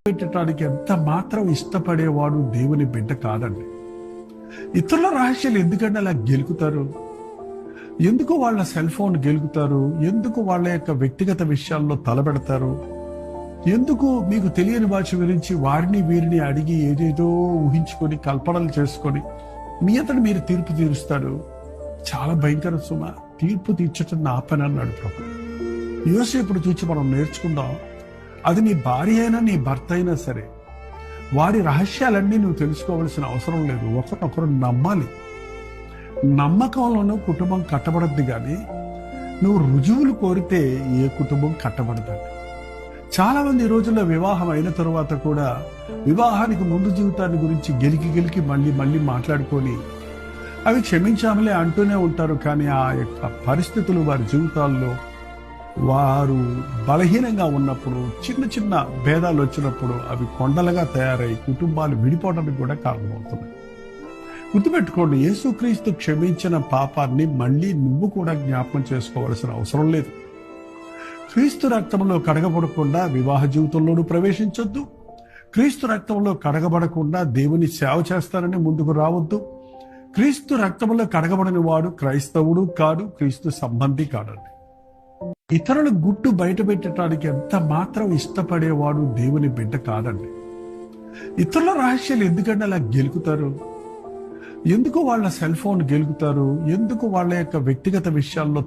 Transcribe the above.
పెట్టడానికి ఎంత మాత్రం ఇష్టపడేవాడు దేవుని బిడ్డ కాదండి. ఇతరుల రహస్యాలు ఎందుకంటే అలా గెలుకుతారు? ఎందుకు వాళ్ళ సెల్ ఫోన్ గెలుకుతారు? ఎందుకు వాళ్ళ యొక్క వ్యక్తిగత విషయాల్లో తలపెడతారు? ఎందుకు మీకు తెలియని భాష గురించి వారిని వీరిని అడిగి ఏదేదో ఊహించుకొని కల్పనలు చేసుకొని మీ అంతటి మీరు తీర్పు తీరుస్తాడు? చాలా భయంకర సుమ. తీర్పు తీర్చటం నా పని అన్నాడు ప్రభు. యోసేపుడు చూసి మనం నేర్చుకుందాం. అది నీ భార్య అయినా నీ భర్త అయినా సరే, వారి రహస్యాలన్నీ నువ్వు తెలుసుకోవాల్సిన అవసరం లేదు. ఒకరినొకరు నమ్మాలి. నమ్మకంలోనూ కుటుంబం కట్టబడద్దు, కానీ నువ్వు రుజువులు కోరితే ఏ కుటుంబం కట్టబడదండి. చాలా మంది ఈ రోజుల్లో వివాహం అయిన తరువాత కూడా వివాహానికి ముందు జీవితాన్ని గురించి గెలికి మళ్ళీ మాట్లాడుకొని అవి క్షమించామలే అంటూనే ఉంటారు. కానీ ఆ యొక్క పరిస్థితులు వారి జీవితాల్లో వారు బలహీనంగా ఉన్నప్పుడు, చిన్న భేదాలు వచ్చినప్పుడు అవి కొండలుగా తయారై కుటుంబాలు విడిపోవడానికి కూడా కారణమవుతున్నాయి. గుర్తుపెట్టుకోండి, యేసుక్రీస్తు క్షమించిన పాపాన్ని మళ్ళీ నువ్వు కూడా జ్ఞాపకం చేసుకోవాల్సిన అవసరం లేదు. క్రీస్తు రక్తంలో కడగబడకుండా వివాహ జీవితంలోనూ ప్రవేశించొద్దు. క్రీస్తు రక్తంలో కడగబడకుండా దేవుని సేవ చేస్తానని ముందుకు రావద్దు. క్రీస్తు రక్తంలో కడగబడిన వాడు క్రైస్తవుడు కాడు, క్రీస్తు సంబంధి కాడండి. ఇతరుల గుట్టు బయట పెట్టడానికి ఎంత మాత్రం ఇష్టపడేవాడు దేవుని బిడ్డ కాదండి. ఇతరుల రహస్యాలు ఎందుకంటే అలా గెలుకుతారు? ఎందుకు వాళ్ళ సెల్ ఫోన్ గెలుకుతారు? ఎందుకు వాళ్ళ యొక్క వ్యక్తిగత విషయాల్లో